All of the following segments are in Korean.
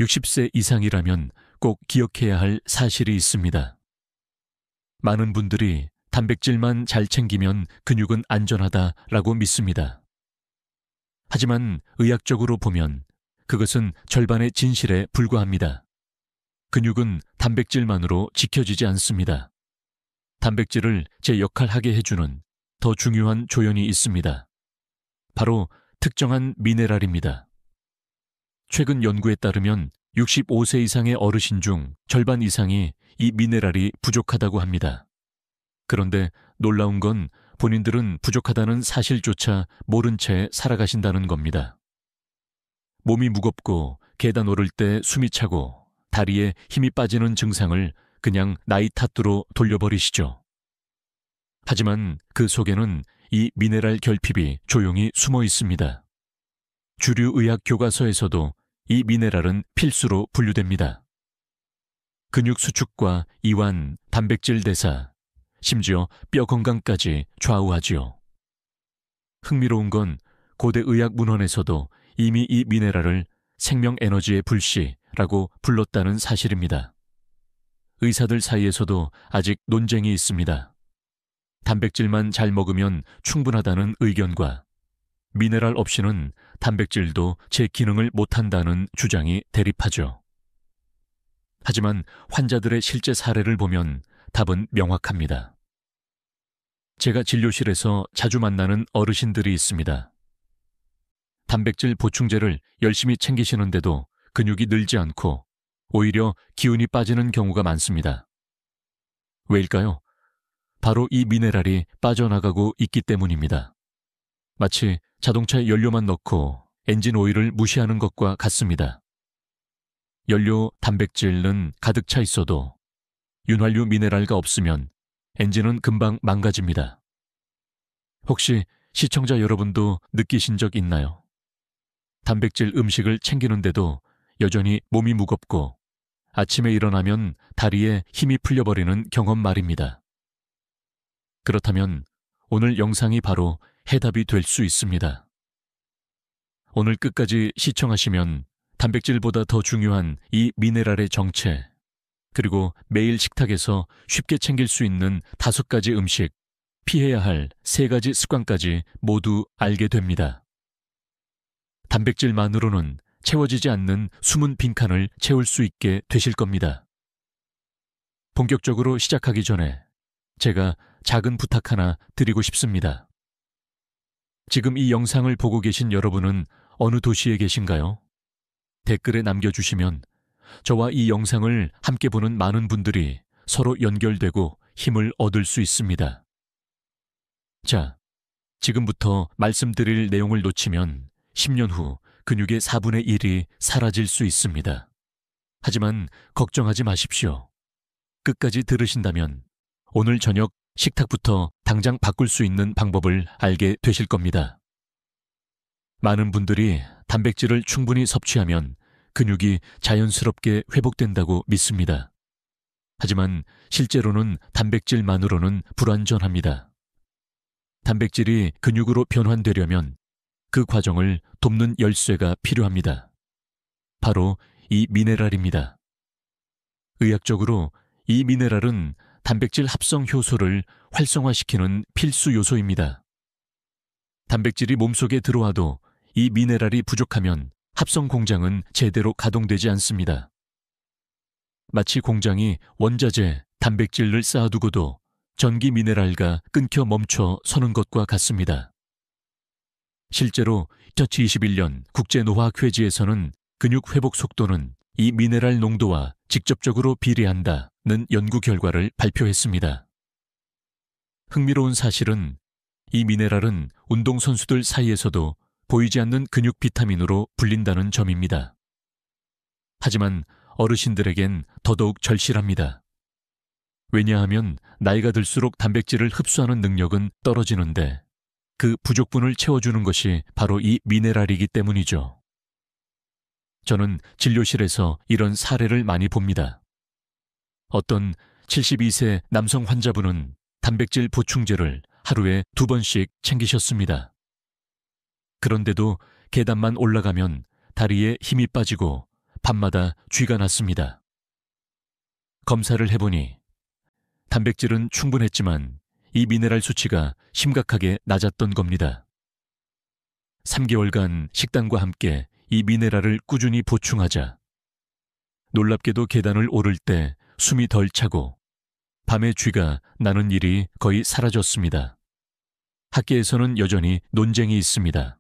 60세 이상이라면 꼭 기억해야 할 사실이 있습니다. 많은 분들이 단백질만 잘 챙기면 근육은 안전하다라고 믿습니다. 하지만 의학적으로 보면 그것은 절반의 진실에 불과합니다. 근육은 단백질만으로 지켜지지 않습니다. 단백질을 제 역할하게 해주는 더 중요한 조연이 있습니다. 바로 특정한 미네랄입니다. 최근 연구에 따르면 65세 이상의 어르신 중 절반 이상이 이 미네랄이 부족하다고 합니다. 그런데 놀라운 건 본인들은 부족하다는 사실조차 모른 채 살아가신다는 겁니다. 몸이 무겁고 계단 오를 때 숨이 차고 다리에 힘이 빠지는 증상을 그냥 나이 탓으로 돌려버리시죠. 하지만 그 속에는 이 미네랄 결핍이 조용히 숨어 있습니다. 주류 의학 교과서에서도 이 미네랄은 필수로 분류됩니다. 근육 수축과 이완, 단백질 대사, 심지어 뼈 건강까지 좌우하지요. 흥미로운 건 고대 의학 문헌에서도 이미 이 미네랄을 생명 에너지의 불씨라고 불렀다는 사실입니다. 의사들 사이에서도 아직 논쟁이 있습니다. 단백질만 잘 먹으면 충분하다는 의견과 미네랄 없이는 단백질도 제 기능을 못한다는 주장이 대립하죠. 하지만 환자들의 실제 사례를 보면 답은 명확합니다. 제가 진료실에서 자주 만나는 어르신들이 있습니다. 단백질 보충제를 열심히 챙기시는데도 근육이 늘지 않고 오히려 기운이 빠지는 경우가 많습니다. 왜일까요? 바로 이 미네랄이 빠져나가고 있기 때문입니다. 마치 자동차에 연료만 넣고 엔진 오일을 무시하는 것과 같습니다. 연료, 단백질은 가득 차 있어도 윤활유 미네랄가 없으면 엔진은 금방 망가집니다. 혹시 시청자 여러분도 느끼신 적 있나요? 단백질 음식을 챙기는데도 여전히 몸이 무겁고 아침에 일어나면 다리에 힘이 풀려버리는 경험 말입니다. 그렇다면 오늘 영상이 바로 해답이 될 수 있습니다. 오늘 끝까지 시청하시면 단백질보다 더 중요한 이 미네랄의 정체, 그리고 매일 식탁에서 쉽게 챙길 수 있는 5가지 음식, 피해야 할 3가지 습관까지 모두 알게 됩니다. 단백질만으로는 채워지지 않는 숨은 빈칸을 채울 수 있게 되실 겁니다. 본격적으로 시작하기 전에 제가 작은 부탁 하나 드리고 싶습니다. 지금 이 영상을 보고 계신 여러분은 어느 도시에 계신가요? 댓글에 남겨주시면 저와 이 영상을 함께 보는 많은 분들이 서로 연결되고 힘을 얻을 수 있습니다. 자, 지금부터 말씀드릴 내용을 놓치면 10년 후 근육의 4분의 1이 사라질 수 있습니다. 하지만 걱정하지 마십시오. 끝까지 들으신다면 오늘 저녁 식탁부터 당장 바꿀 수 있는 방법을 알게 되실 겁니다. 많은 분들이 단백질을 충분히 섭취하면 근육이 자연스럽게 회복된다고 믿습니다. 하지만 실제로는 단백질만으로는 불완전합니다. 단백질이 근육으로 변환되려면 그 과정을 돕는 열쇠가 필요합니다. 바로 이 미네랄입니다. 의학적으로 이 미네랄은 단백질 합성 효소를 활성화시키는 필수 요소입니다. 단백질이 몸속에 들어와도 이 미네랄이 부족하면 합성 공장은 제대로 가동되지 않습니다. 마치 공장이 원자재, 단백질을 쌓아두고도 전기 미네랄과 끊겨 멈춰 서는 것과 같습니다. 실제로 2021년 국제노화회지에서는 근육 회복 속도는 이 미네랄 농도와 직접적으로 비례한다는 연구 결과를 발표했습니다. 흥미로운 사실은 이 미네랄은 운동선수들 사이에서도 보이지 않는 근육 비타민으로 불린다는 점입니다. 하지만 어르신들에겐 더더욱 절실합니다. 왜냐하면 나이가 들수록 단백질을 흡수하는 능력은 떨어지는데 그 부족분을 채워주는 것이 바로 이 미네랄이기 때문이죠. 저는 진료실에서 이런 사례를 많이 봅니다. 어떤 72세 남성 환자분은 단백질 보충제를 하루에 2번씩 챙기셨습니다. 그런데도 계단만 올라가면 다리에 힘이 빠지고 밤마다 쥐가 났습니다. 검사를 해보니 단백질은 충분했지만 이 미네랄 수치가 심각하게 낮았던 겁니다. 3개월간 식단과 함께 이 미네랄을 꾸준히 보충하자 놀랍게도 계단을 오를 때 숨이 덜 차고 밤에 쥐가 나는 일이 거의 사라졌습니다. 학계에서는 여전히 논쟁이 있습니다.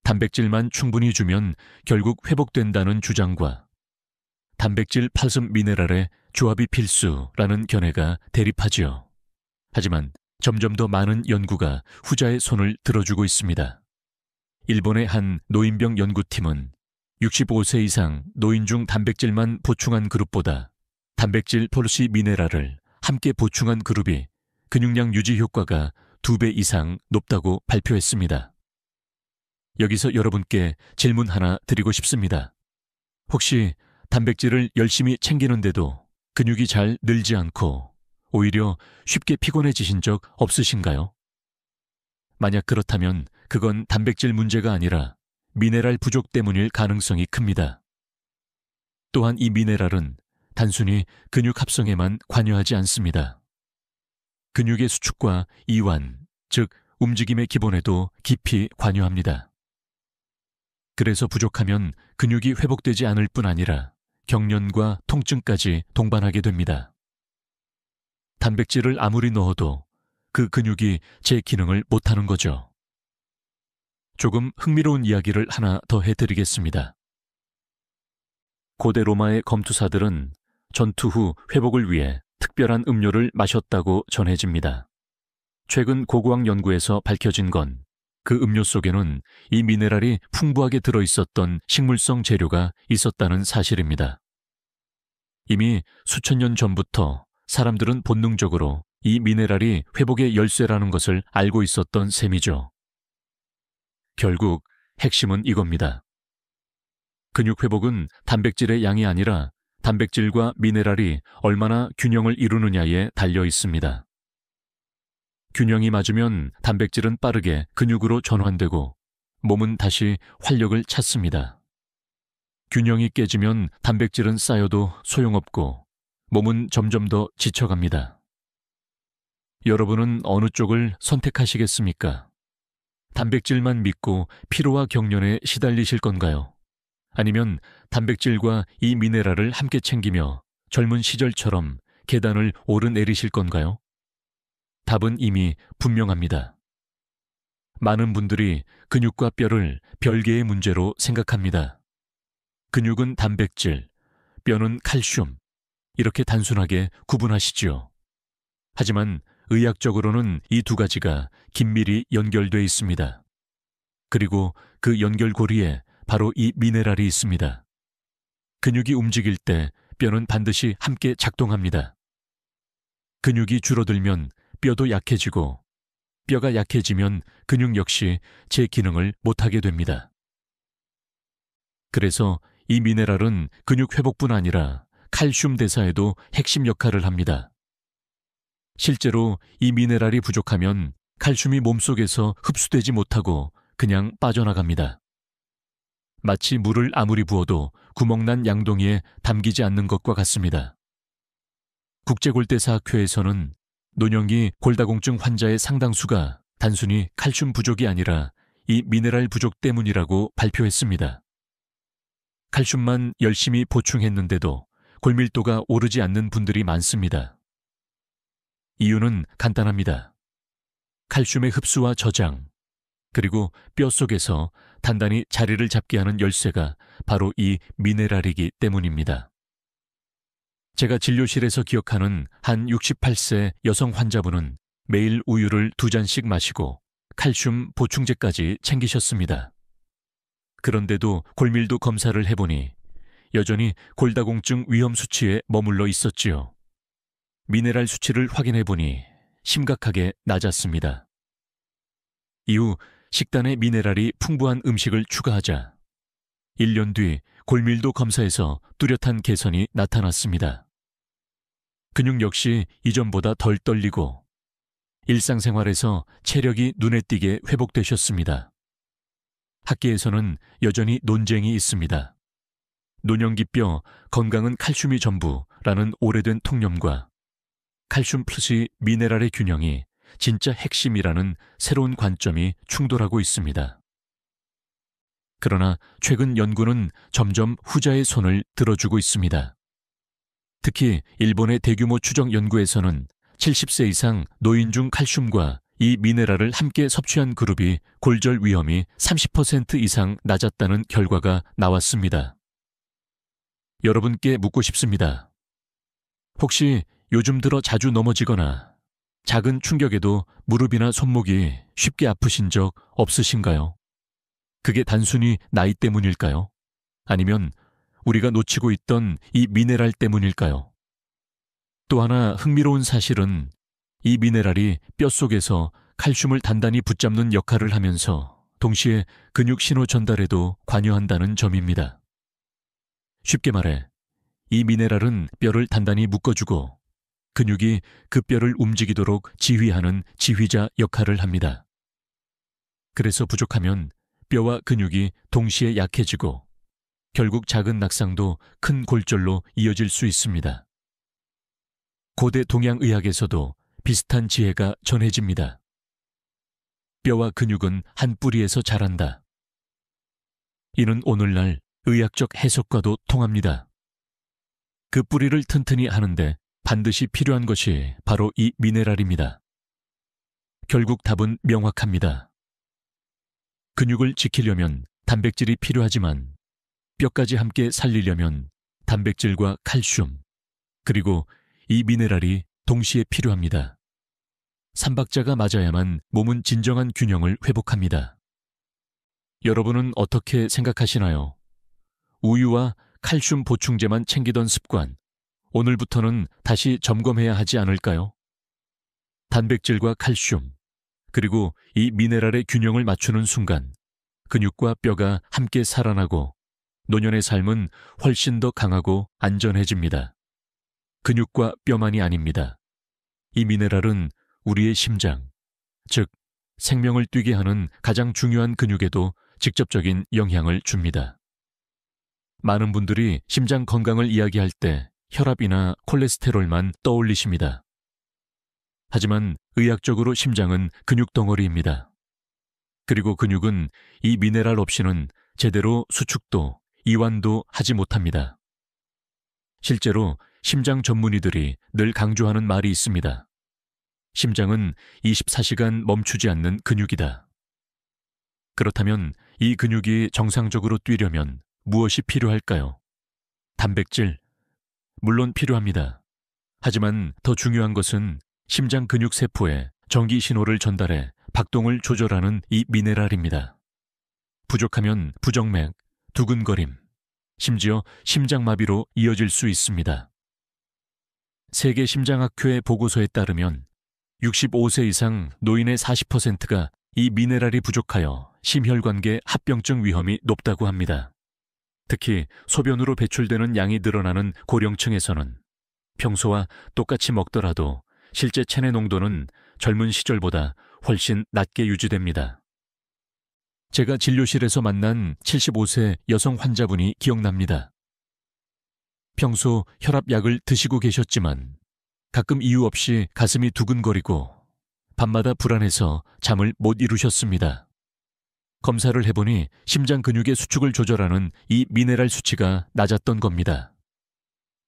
단백질만 충분히 주면 결국 회복된다는 주장과 단백질 팔순 미네랄의 조합이 필수라는 견해가 대립하지요. 하지만 점점 더 많은 연구가 후자의 손을 들어주고 있습니다. 일본의 한 노인병 연구팀은 65세 이상 노인 중 단백질만 보충한 그룹보다 단백질 플러스 미네랄을 함께 보충한 그룹이 근육량 유지 효과가 2배 이상 높다고 발표했습니다. 여기서 여러분께 질문 하나 드리고 싶습니다. 혹시 단백질을 열심히 챙기는데도 근육이 잘 늘지 않고 오히려 쉽게 피곤해지신 적 없으신가요? 만약 그렇다면 그건 단백질 문제가 아니라 미네랄 부족 때문일 가능성이 큽니다. 또한 이 미네랄은 단순히 근육 합성에만 관여하지 않습니다. 근육의 수축과 이완, 즉 움직임의 기본에도 깊이 관여합니다. 그래서 부족하면 근육이 회복되지 않을 뿐 아니라 경련과 통증까지 동반하게 됩니다. 단백질을 아무리 넣어도 그 근육이 제 기능을 못하는 거죠. 조금 흥미로운 이야기를 하나 더 해드리겠습니다. 고대 로마의 검투사들은 전투 후 회복을 위해 특별한 음료를 마셨다고 전해집니다. 최근 고고학 연구에서 밝혀진 건 그 음료 속에는 이 미네랄이 풍부하게 들어있었던 식물성 재료가 있었다는 사실입니다. 이미 수천 년 전부터 사람들은 본능적으로 이 미네랄이 회복의 열쇠라는 것을 알고 있었던 셈이죠. 결국 핵심은 이겁니다. 근육 회복은 단백질의 양이 아니라 단백질과 미네랄이 얼마나 균형을 이루느냐에 달려 있습니다. 균형이 맞으면 단백질은 빠르게 근육으로 전환되고 몸은 다시 활력을 찾습니다. 균형이 깨지면 단백질은 쌓여도 소용없고 몸은 점점 더 지쳐갑니다. 여러분은 어느 쪽을 선택하시겠습니까? 단백질만 믿고 피로와 경련에 시달리실 건가요? 아니면 단백질과 이 미네랄을 함께 챙기며 젊은 시절처럼 계단을 오르내리실 건가요? 답은 이미 분명합니다. 많은 분들이 근육과 뼈를 별개의 문제로 생각합니다. 근육은 단백질, 뼈는 칼슘, 이렇게 단순하게 구분하시지요. 하지만 의학적으로는 이 두 가지가 긴밀히 연결돼 있습니다. 그리고 그 연결고리에 바로 이 미네랄이 있습니다. 근육이 움직일 때 뼈는 반드시 함께 작동합니다. 근육이 줄어들면 뼈도 약해지고 뼈가 약해지면 근육 역시 제 기능을 못하게 됩니다. 그래서 이 미네랄은 근육 회복뿐 아니라 칼슘 대사에도 핵심 역할을 합니다. 실제로 이 미네랄이 부족하면 칼슘이 몸속에서 흡수되지 못하고 그냥 빠져나갑니다. 마치 물을 아무리 부어도 구멍난 양동이에 담기지 않는 것과 같습니다. 국제골대사학회에서는 노년기 골다공증 환자의 상당수가 단순히 칼슘 부족이 아니라 이 미네랄 부족 때문이라고 발표했습니다. 칼슘만 열심히 보충했는데도 골밀도가 오르지 않는 분들이 많습니다. 이유는 간단합니다. 칼슘의 흡수와 저장, 그리고 뼈 속에서 단단히 자리를 잡게 하는 열쇠가 바로 이 미네랄이기 때문입니다. 제가 진료실에서 기억하는 한 68세 여성 환자분은 매일 우유를 2잔씩 마시고 칼슘 보충제까지 챙기셨습니다. 그런데도 골밀도 검사를 해보니 여전히 골다공증 위험 수치에 머물러 있었지요. 미네랄 수치를 확인해보니 심각하게 낮았습니다. 이후 식단에 미네랄이 풍부한 음식을 추가하자 1년 뒤 골밀도 검사에서 뚜렷한 개선이 나타났습니다. 근육 역시 이전보다 덜 떨리고 일상생활에서 체력이 눈에 띄게 회복되셨습니다. 학계에서는 여전히 논쟁이 있습니다. 노년기뼈 건강은 칼슘이 전부라는 오래된 통념과 칼슘 플러스 미네랄의 균형이 진짜 핵심이라는 새로운 관점이 충돌하고 있습니다. 그러나 최근 연구는 점점 후자의 손을 들어주고 있습니다. 특히 일본의 대규모 추적 연구에서는 70세 이상 노인 중 칼슘과 이 미네랄을 함께 섭취한 그룹이 골절 위험이 30% 이상 낮았다는 결과가 나왔습니다. 여러분께 묻고 싶습니다. 혹시 요즘 들어 자주 넘어지거나 작은 충격에도 무릎이나 손목이 쉽게 아프신 적 없으신가요? 그게 단순히 나이 때문일까요? 아니면 우리가 놓치고 있던 이 미네랄 때문일까요? 또 하나 흥미로운 사실은 이 미네랄이 뼛속에서 칼슘을 단단히 붙잡는 역할을 하면서 동시에 근육 신호 전달에도 관여한다는 점입니다. 쉽게 말해, 이 미네랄은 뼈를 단단히 묶어주고 근육이 그 뼈를 움직이도록 지휘하는 지휘자 역할을 합니다. 그래서 부족하면 뼈와 근육이 동시에 약해지고 결국 작은 낙상도 큰 골절로 이어질 수 있습니다. 고대 동양의학에서도 비슷한 지혜가 전해집니다. 뼈와 근육은 한 뿌리에서 자란다. 이는 오늘날 의학적 해석과도 통합니다. 그 뿌리를 튼튼히 하는데 반드시 필요한 것이 바로 이 미네랄입니다. 결국 답은 명확합니다. 근육을 지키려면 단백질이 필요하지만 뼈까지 함께 살리려면 단백질과 칼슘, 그리고 이 미네랄이 동시에 필요합니다. 삼박자가 맞아야만 몸은 진정한 균형을 회복합니다. 여러분은 어떻게 생각하시나요? 우유와 칼슘 보충제만 챙기던 습관, 오늘부터는 다시 점검해야 하지 않을까요? 단백질과 칼슘, 그리고 이 미네랄의 균형을 맞추는 순간 근육과 뼈가 함께 살아나고 노년의 삶은 훨씬 더 강하고 안전해집니다. 근육과 뼈만이 아닙니다. 이 미네랄은 우리의 심장, 즉 생명을 뛰게 하는 가장 중요한 근육에도 직접적인 영향을 줍니다. 많은 분들이 심장 건강을 이야기할 때 혈압이나 콜레스테롤만 떠올리십니다. 하지만 의학적으로 심장은 근육 덩어리입니다. 그리고 근육은 이 미네랄 없이는 제대로 수축도, 이완도 하지 못합니다. 실제로 심장 전문의들이 늘 강조하는 말이 있습니다. 심장은 24시간 멈추지 않는 근육이다. 그렇다면 이 근육이 정상적으로 뛰려면 무엇이 필요할까요? 단백질? 물론 필요합니다. 하지만 더 중요한 것은 심장 근육 세포에 전기 신호를 전달해 박동을 조절하는 이 미네랄입니다. 부족하면 부정맥, 두근거림, 심지어 심장마비로 이어질 수 있습니다. 세계 심장학회 보고서에 따르면 65세 이상 노인의 40%가 이 미네랄이 부족하여 심혈관계 합병증 위험이 높다고 합니다. 특히 소변으로 배출되는 양이 늘어나는 고령층에서는 평소와 똑같이 먹더라도 실제 체내 농도는 젊은 시절보다 훨씬 낮게 유지됩니다. 제가 진료실에서 만난 75세 여성 환자분이 기억납니다. 평소 혈압약을 드시고 계셨지만 가끔 이유 없이 가슴이 두근거리고 밤마다 불안해서 잠을 못 이루셨습니다. 검사를 해보니 심장 근육의 수축을 조절하는 이 미네랄 수치가 낮았던 겁니다.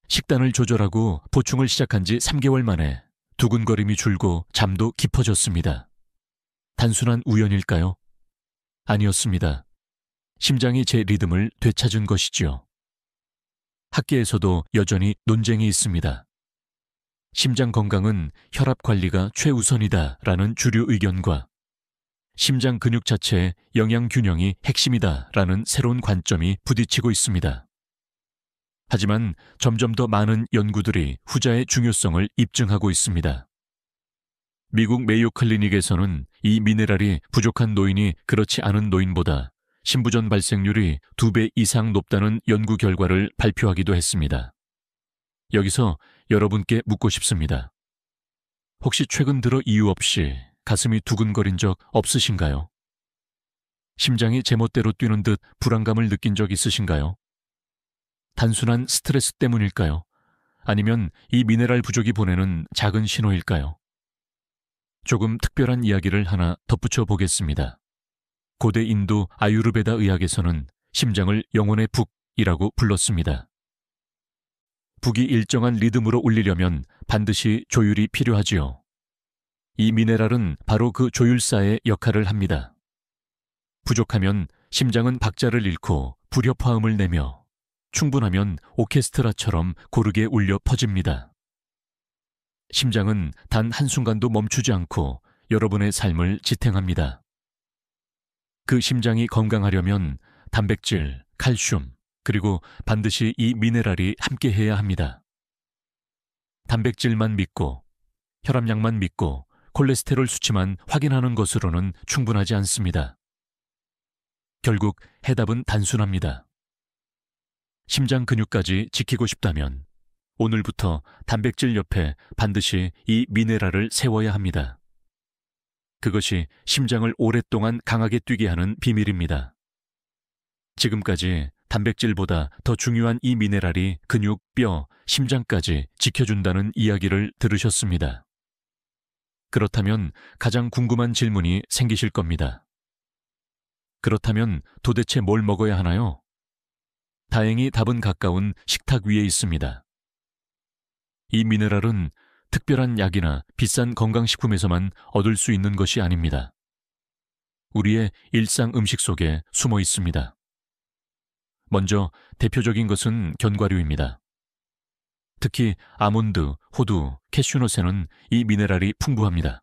식단을 조절하고 보충을 시작한 지 3개월 만에 두근거림이 줄고 잠도 깊어졌습니다. 단순한 우연일까요? 아니었습니다. 심장이 제 리듬을 되찾은 것이지요. 학계에서도 여전히 논쟁이 있습니다. 심장 건강은 혈압 관리가 최우선이다라는 주류 의견과 심장 근육 자체의 영양 균형이 핵심이다라는 새로운 관점이 부딪히고 있습니다. 하지만 점점 더 많은 연구들이 후자의 중요성을 입증하고 있습니다. 미국 메이오 클리닉에서는 이 미네랄이 부족한 노인이 그렇지 않은 노인보다 신부전 발생률이 2배 이상 높다는 연구 결과를 발표하기도 했습니다. 여기서 여러분께 묻고 싶습니다. 혹시 최근 들어 이유 없이 가슴이 두근거린 적 없으신가요? 심장이 제멋대로 뛰는 듯 불안감을 느낀 적 있으신가요? 단순한 스트레스 때문일까요? 아니면 이 미네랄 부족이 보내는 작은 신호일까요? 조금 특별한 이야기를 하나 덧붙여 보겠습니다. 고대 인도 아유르베다 의학에서는 심장을 영혼의 북이라고 불렀습니다. 북이 일정한 리듬으로 울리려면 반드시 조율이 필요하지요. 이 미네랄은 바로 그 조율사의 역할을 합니다. 부족하면 심장은 박자를 잃고 불협화음을 내며 충분하면 오케스트라처럼 고르게 울려 퍼집니다. 심장은 단 한순간도 멈추지 않고 여러분의 삶을 지탱합니다. 그 심장이 건강하려면 단백질, 칼슘, 그리고 반드시 이 미네랄이 함께해야 합니다. 단백질만 믿고, 혈압약만 믿고, 콜레스테롤 수치만 확인하는 것으로는 충분하지 않습니다. 결국 해답은 단순합니다. 심장 근육까지 지키고 싶다면 오늘부터 단백질 옆에 반드시 이 미네랄을 세워야 합니다. 그것이 심장을 오랫동안 강하게 뛰게 하는 비밀입니다. 지금까지 단백질보다 더 중요한 이 미네랄이 근육, 뼈, 심장까지 지켜준다는 이야기를 들으셨습니다. 그렇다면 가장 궁금한 질문이 생기실 겁니다. 그렇다면 도대체 뭘 먹어야 하나요? 다행히 답은 가까운 식탁 위에 있습니다. 이 미네랄은 특별한 약이나 비싼 건강식품에서만 얻을 수 있는 것이 아닙니다. 우리의 일상 음식 속에 숨어 있습니다. 먼저 대표적인 것은 견과류입니다. 특히 아몬드, 호두, 캐슈넛에는 이 미네랄이 풍부합니다.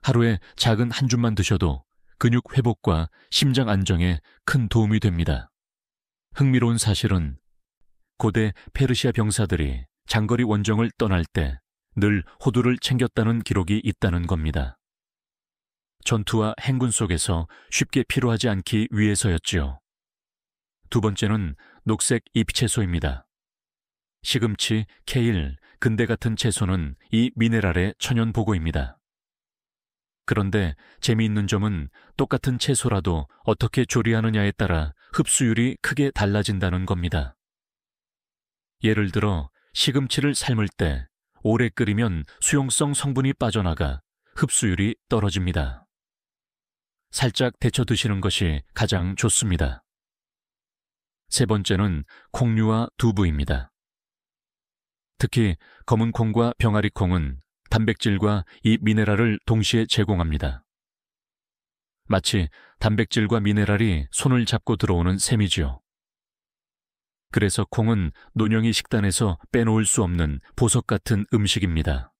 하루에 작은 한 줌만 드셔도 근육 회복과 심장 안정에 큰 도움이 됩니다. 흥미로운 사실은 고대 페르시아 병사들이 장거리 원정을 떠날 때 늘 호두를 챙겼다는 기록이 있다는 겁니다. 전투와 행군 속에서 쉽게 피로하지 않기 위해서였지요. 두 번째는 녹색 잎채소입니다. 시금치, 케일, 근대 같은 채소는 이 미네랄의 천연 보고입니다. 그런데 재미있는 점은 똑같은 채소라도 어떻게 조리하느냐에 따라 흡수율이 크게 달라진다는 겁니다. 예를 들어 시금치를 삶을 때 오래 끓이면 수용성 성분이 빠져나가 흡수율이 떨어집니다. 살짝 데쳐 드시는 것이 가장 좋습니다. 세 번째는 콩류와 두부입니다. 특히 검은 콩과 병아리 콩은 단백질과 이 미네랄을 동시에 제공합니다. 마치 단백질과 미네랄이 손을 잡고 들어오는 셈이지요. 그래서 콩은 논영이 식단에서 빼놓을 수 없는 보석 같은 음식입니다.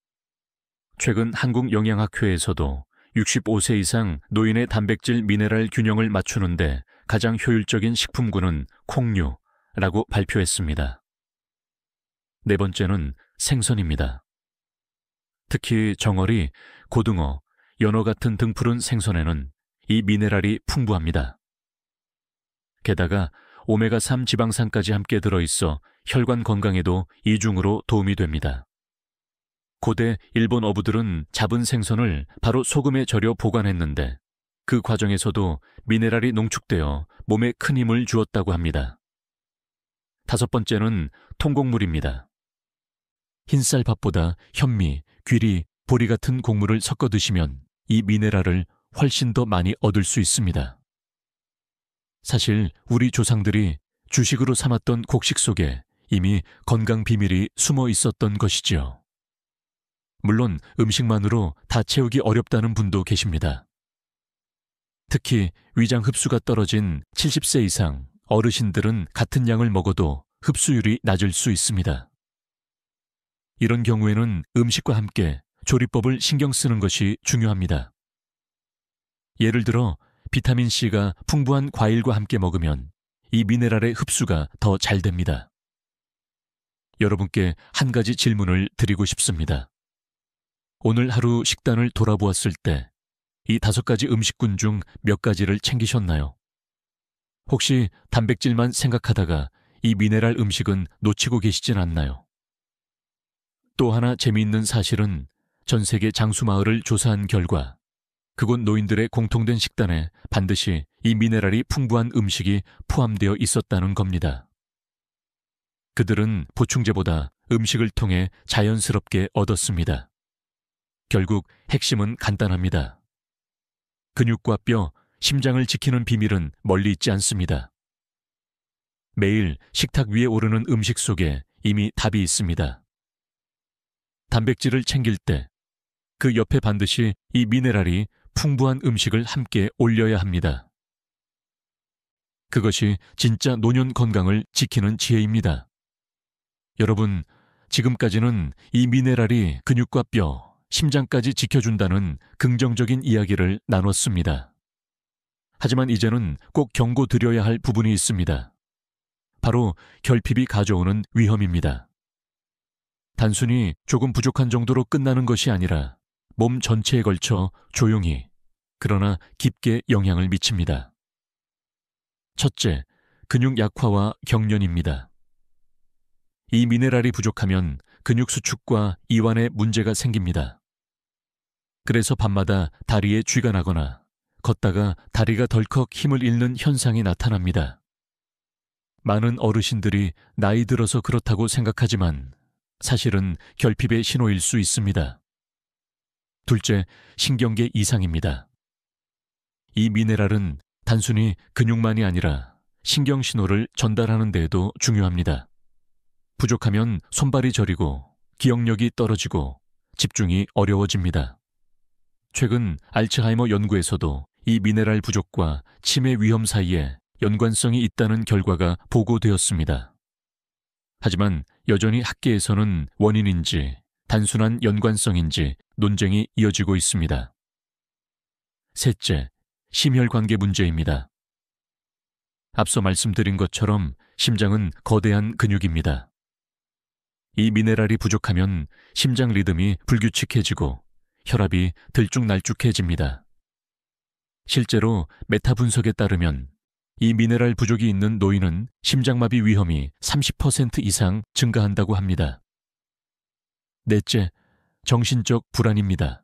최근 한국영양학회에서도 65세 이상 노인의 단백질 미네랄 균형을 맞추는데 가장 효율적인 식품군은 콩류라고 발표했습니다. 네 번째는 생선입니다. 특히 정어리, 고등어, 연어 같은 등푸른 생선에는 이 미네랄이 풍부합니다. 게다가 오메가3 지방산까지 함께 들어있어 혈관 건강에도 이중으로 도움이 됩니다. 고대 일본 어부들은 잡은 생선을 바로 소금에 절여 보관했는데 그 과정에서도 미네랄이 농축되어 몸에 큰 힘을 주었다고 합니다. 다섯 번째는 통곡물입니다. 흰쌀밥보다 현미, 귀리, 보리 같은 곡물을 섞어 드시면 이 미네랄을 훨씬 더 많이 얻을 수 있습니다. 사실 우리 조상들이 주식으로 삼았던 곡식 속에 이미 건강 비밀이 숨어 있었던 것이지요. 물론 음식만으로 다 채우기 어렵다는 분도 계십니다. 특히 위장 흡수가 떨어진 70세 이상 어르신들은 같은 양을 먹어도 흡수율이 낮을 수 있습니다. 이런 경우에는 음식과 함께 조리법을 신경 쓰는 것이 중요합니다. 예를 들어 비타민C가 풍부한 과일과 함께 먹으면 이 미네랄의 흡수가 더 잘 됩니다. 여러분께 한 가지 질문을 드리고 싶습니다. 오늘 하루 식단을 돌아보았을 때 이 5가지 음식군 중 몇 가지를 챙기셨나요? 혹시 단백질만 생각하다가 이 미네랄 음식은 놓치고 계시진 않나요? 또 하나 재미있는 사실은 전 세계 장수마을을 조사한 결과 그곳 노인들의 공통된 식단에 반드시 이 미네랄이 풍부한 음식이 포함되어 있었다는 겁니다. 그들은 보충제보다 음식을 통해 자연스럽게 얻었습니다. 결국 핵심은 간단합니다. 근육과 뼈, 심장을 지키는 비밀은 멀리 있지 않습니다. 매일 식탁 위에 오르는 음식 속에 이미 답이 있습니다. 단백질을 챙길 때 그 옆에 반드시 이 미네랄이 풍부한 음식을 함께 올려야 합니다. 그것이 진짜 노년 건강을 지키는 지혜입니다. 여러분, 지금까지는 이 미네랄이 근육과 뼈, 심장까지 지켜준다는 긍정적인 이야기를 나눴습니다. 하지만 이제는 꼭 경고드려야 할 부분이 있습니다. 바로 결핍이 가져오는 위험입니다. 단순히 조금 부족한 정도로 끝나는 것이 아니라 몸 전체에 걸쳐 조용히, 그러나 깊게 영향을 미칩니다. 첫째, 근육 약화와 경련입니다. 이 미네랄이 부족하면 근육 수축과 이완에 문제가 생깁니다. 그래서 밤마다 다리에 쥐가 나거나 걷다가 다리가 덜컥 힘을 잃는 현상이 나타납니다. 많은 어르신들이 나이 들어서 그렇다고 생각하지만 사실은 결핍의 신호일 수 있습니다. 둘째, 신경계 이상입니다. 이 미네랄은 단순히 근육만이 아니라 신경 신호를 전달하는 데에도 중요합니다. 부족하면 손발이 저리고 기억력이 떨어지고 집중이 어려워집니다. 최근 알츠하이머 연구에서도 이 미네랄 부족과 치매 위험 사이에 연관성이 있다는 결과가 보고되었습니다. 하지만 여전히 학계에서는 원인인지 단순한 연관성인지 논쟁이 이어지고 있습니다. 셋째, 심혈관계 문제입니다. 앞서 말씀드린 것처럼 심장은 거대한 근육입니다. 이 미네랄이 부족하면 심장 리듬이 불규칙해지고 혈압이 들쭉날쭉해집니다. 실제로 메타 분석에 따르면 이 미네랄 부족이 있는 노인은 심장마비 위험이 30% 이상 증가한다고 합니다. 넷째, 정신적 불안입니다.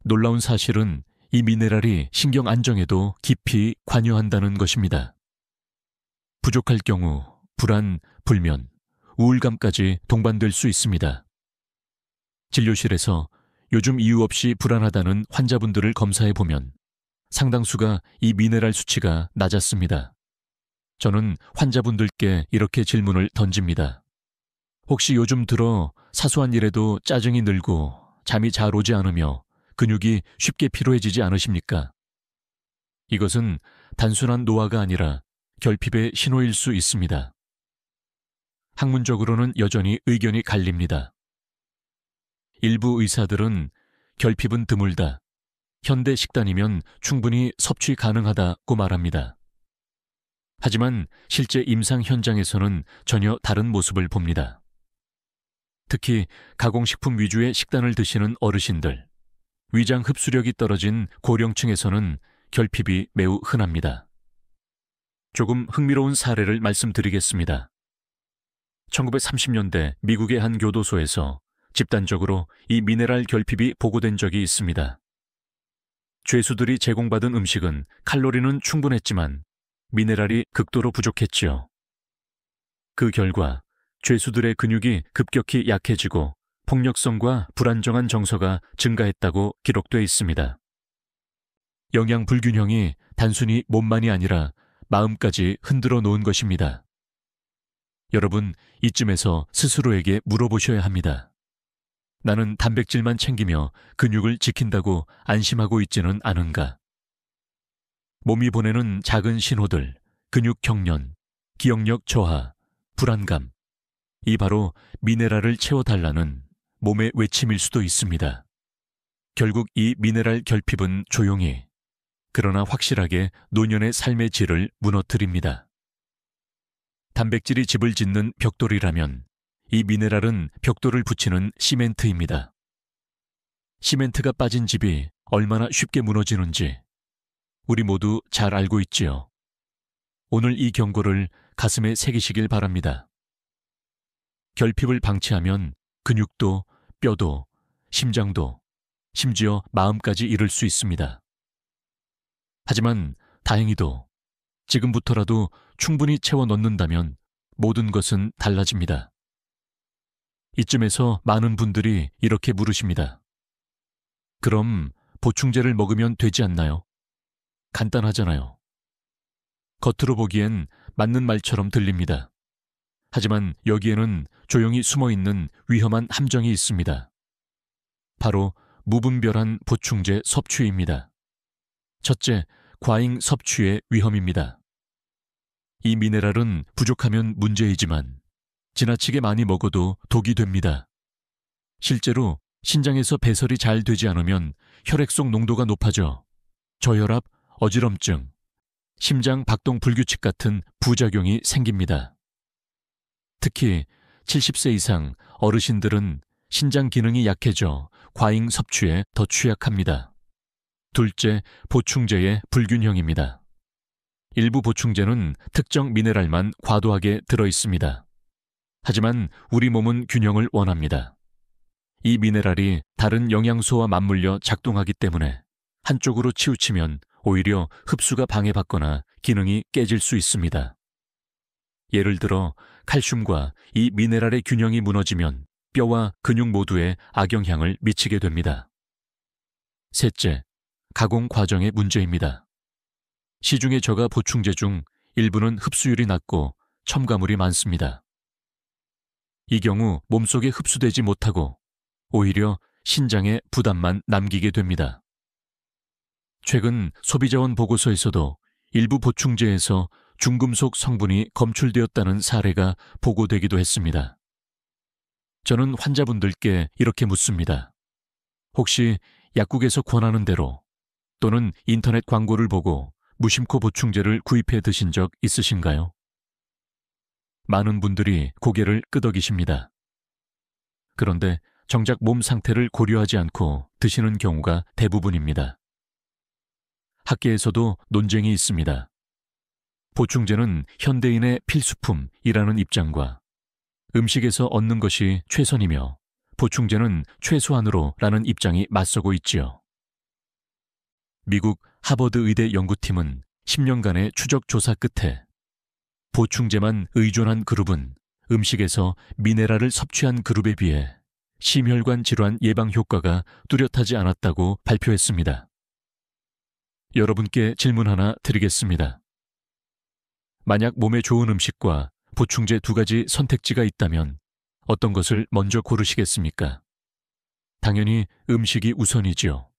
놀라운 사실은 이 미네랄이 신경 안정에도 깊이 관여한다는 것입니다. 부족할 경우 불안, 불면, 우울감까지 동반될 수 있습니다. 진료실에서 요즘 이유 없이 불안하다는 환자분들을 검사해 보면 상당수가 이 미네랄 수치가 낮았습니다. 저는 환자분들께 이렇게 질문을 던집니다. 혹시 요즘 들어 사소한 일에도 짜증이 늘고 잠이 잘 오지 않으며 근육이 쉽게 피로해지지 않으십니까? 이것은 단순한 노화가 아니라 결핍의 신호일 수 있습니다. 학문적으로는 여전히 의견이 갈립니다. 일부 의사들은 결핍은 드물다, 현대 식단이면 충분히 섭취 가능하다고 말합니다. 하지만 실제 임상 현장에서는 전혀 다른 모습을 봅니다. 특히 가공식품 위주의 식단을 드시는 어르신들, 위장 흡수력이 떨어진 고령층에서는 결핍이 매우 흔합니다. 조금 흥미로운 사례를 말씀드리겠습니다. 1930년대 미국의 한 교도소에서 집단적으로 이 미네랄 결핍이 보고된 적이 있습니다. 죄수들이 제공받은 음식은 칼로리는 충분했지만 미네랄이 극도로 부족했지요. 그 결과 죄수들의 근육이 급격히 약해지고 폭력성과 불안정한 정서가 증가했다고 기록돼 있습니다. 영양 불균형이 단순히 몸만이 아니라 마음까지 흔들어 놓은 것입니다. 여러분, 이쯤에서 스스로에게 물어보셔야 합니다. 나는 단백질만 챙기며 근육을 지킨다고 안심하고 있지는 않은가? 몸이 보내는 작은 신호들, 근육 경련, 기억력 저하, 불안감, 이 바로 미네랄을 채워달라는 몸의 외침일 수도 있습니다. 결국 이 미네랄 결핍은 조용히, 그러나 확실하게 노년의 삶의 질을 무너뜨립니다. 단백질이 집을 짓는 벽돌이라면 이 미네랄은 벽돌을 붙이는 시멘트입니다. 시멘트가 빠진 집이 얼마나 쉽게 무너지는지 우리 모두 잘 알고 있지요. 오늘 이 경고를 가슴에 새기시길 바랍니다. 결핍을 방치하면 근육도, 뼈도, 심장도, 심지어 마음까지 잃을 수 있습니다. 하지만 다행히도 지금부터라도 충분히 채워 넣는다면 모든 것은 달라집니다. 이쯤에서 많은 분들이 이렇게 물으십니다. 그럼 보충제를 먹으면 되지 않나요? 간단하잖아요. 겉으로 보기엔 맞는 말처럼 들립니다. 하지만 여기에는 조용히 숨어있는 위험한 함정이 있습니다. 바로 무분별한 보충제 섭취입니다. 첫째, 과잉 섭취의 위험입니다. 이 미네랄은 부족하면 문제이지만 지나치게 많이 먹어도 독이 됩니다. 실제로 신장에서 배설이 잘 되지 않으면 혈액속 농도가 높아져 저혈압, 어지럼증, 심장 박동 불규칙 같은 부작용이 생깁니다. 특히 70세 이상 어르신들은 신장 기능이 약해져 과잉 섭취에 더 취약합니다. 둘째, 보충제의 불균형입니다. 일부 보충제는 특정 미네랄만 과도하게 들어 있습니다. 하지만 우리 몸은 균형을 원합니다. 이 미네랄이 다른 영양소와 맞물려 작동하기 때문에 한쪽으로 치우치면 오히려 흡수가 방해받거나 기능이 깨질 수 있습니다. 예를 들어 칼슘과 이 미네랄의 균형이 무너지면 뼈와 근육 모두에 악영향을 미치게 됩니다. 셋째, 가공 과정의 문제입니다. 시중에 저가 보충제 중 일부는 흡수율이 낮고 첨가물이 많습니다. 이 경우 몸속에 흡수되지 못하고 오히려 신장에 부담만 남기게 됩니다. 최근 소비자원 보고서에서도 일부 보충제에서 중금속 성분이 검출되었다는 사례가 보고되기도 했습니다. 저는 환자분들께 이렇게 묻습니다. 혹시 약국에서 권하는 대로 또는 인터넷 광고를 보고 무심코 보충제를 구입해 드신 적 있으신가요? 많은 분들이 고개를 끄덕이십니다. 그런데 정작 몸 상태를 고려하지 않고 드시는 경우가 대부분입니다. 학계에서도 논쟁이 있습니다. 보충제는 현대인의 필수품이라는 입장과 음식에서 얻는 것이 최선이며 보충제는 최소한으로라는 입장이 맞서고 있지요. 미국 하버드 의대 연구팀은 10년간의 추적 조사 끝에 보충제만 의존한 그룹은 음식에서 미네랄을 섭취한 그룹에 비해 심혈관 질환 예방 효과가 뚜렷하지 않았다고 발표했습니다. 여러분께 질문 하나 드리겠습니다. 만약 몸에 좋은 음식과 보충제 두 가지 선택지가 있다면 어떤 것을 먼저 고르시겠습니까? 당연히 음식이 우선이지요.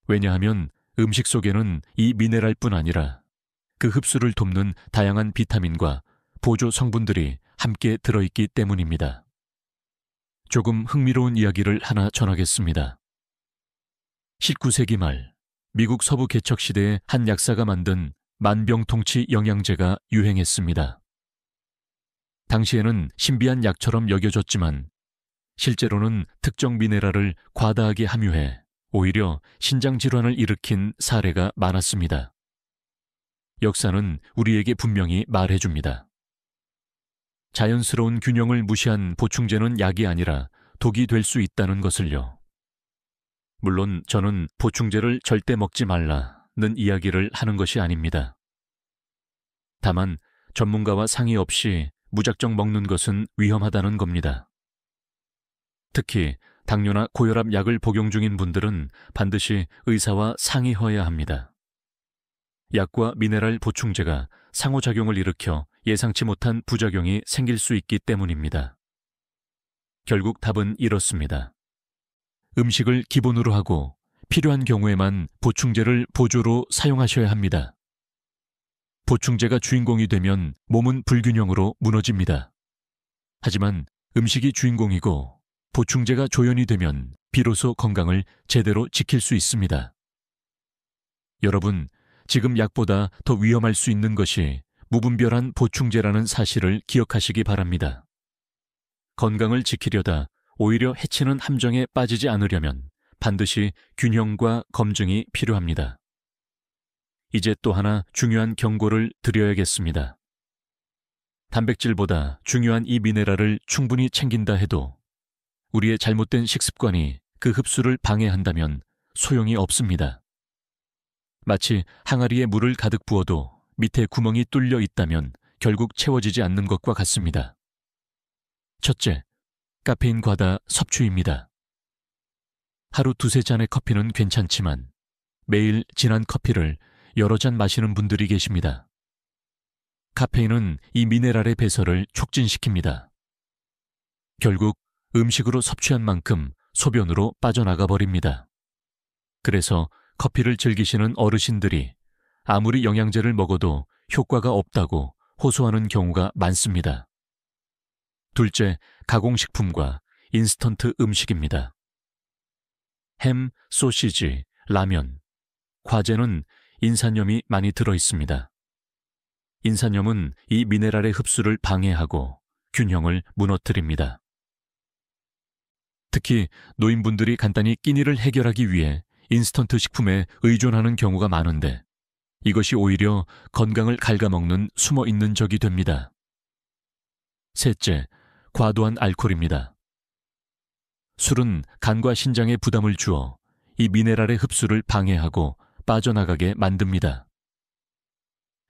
왜냐하면 음식 속에는 이 미네랄뿐 아니라 그 흡수를 돕는 다양한 비타민과 보조 성분들이 함께 들어있기 때문입니다. 조금 흥미로운 이야기를 하나 전하겠습니다. 19세기 말 미국 서부 개척 시대의 한 약사가 만든 만병통치 영양제가 유행했습니다. 당시에는 신비한 약처럼 여겨졌지만 실제로는 특정 미네랄을 과다하게 함유해 오히려 신장 질환을 일으킨 사례가 많았습니다. 역사는 우리에게 분명히 말해줍니다. 자연스러운 균형을 무시한 보충제는 약이 아니라 독이 될 수 있다는 것을요. 물론 저는 보충제를 절대 먹지 말라는 이야기를 하는 것이 아닙니다. 다만 전문가와 상의 없이 무작정 먹는 것은 위험하다는 겁니다. 특히 당뇨나 고혈압 약을 복용 중인 분들은 반드시 의사와 상의해야 합니다. 약과 미네랄 보충제가 상호작용을 일으켜 예상치 못한 부작용이 생길 수 있기 때문입니다. 결국 답은 이렇습니다. 음식을 기본으로 하고 필요한 경우에만 보충제를 보조로 사용하셔야 합니다. 보충제가 주인공이 되면 몸은 불균형으로 무너집니다. 하지만 음식이 주인공이고 보충제가 조연이 되면 비로소 건강을 제대로 지킬 수 있습니다. 여러분, 지금 약보다 더 위험할 수 있는 것이 무분별한 보충제라는 사실을 기억하시기 바랍니다. 건강을 지키려다 오히려 해치는 함정에 빠지지 않으려면 반드시 균형과 검증이 필요합니다. 이제 또 하나 중요한 경고를 드려야겠습니다. 단백질보다 중요한 이 미네랄을 충분히 챙긴다 해도 우리의 잘못된 식습관이 그 흡수를 방해한다면 소용이 없습니다. 마치 항아리에 물을 가득 부어도 밑에 구멍이 뚫려 있다면 결국 채워지지 않는 것과 같습니다. 첫째, 카페인 과다 섭취입니다. 하루 두세 잔의 커피는 괜찮지만 매일 진한 커피를 여러 잔 마시는 분들이 계십니다. 카페인은 이 미네랄의 배설을 촉진시킵니다. 결국 음식으로 섭취한 만큼 소변으로 빠져나가 버립니다. 그래서 커피를 즐기시는 어르신들이 아무리 영양제를 먹어도 효과가 없다고 호소하는 경우가 많습니다. 둘째, 가공식품과 인스턴트 음식입니다. 햄, 소시지, 라면, 과제는 인산염이 많이 들어 있습니다. 인산염은 이 미네랄의 흡수를 방해하고 균형을 무너뜨립니다. 특히 노인분들이 간단히 끼니를 해결하기 위해 인스턴트 식품에 의존하는 경우가 많은데 이것이 오히려 건강을 갉아먹는 숨어있는 적이 됩니다. 셋째, 과도한 알코올입니다. 술은 간과 신장에 부담을 주어 이 미네랄의 흡수를 방해하고 빠져나가게 만듭니다.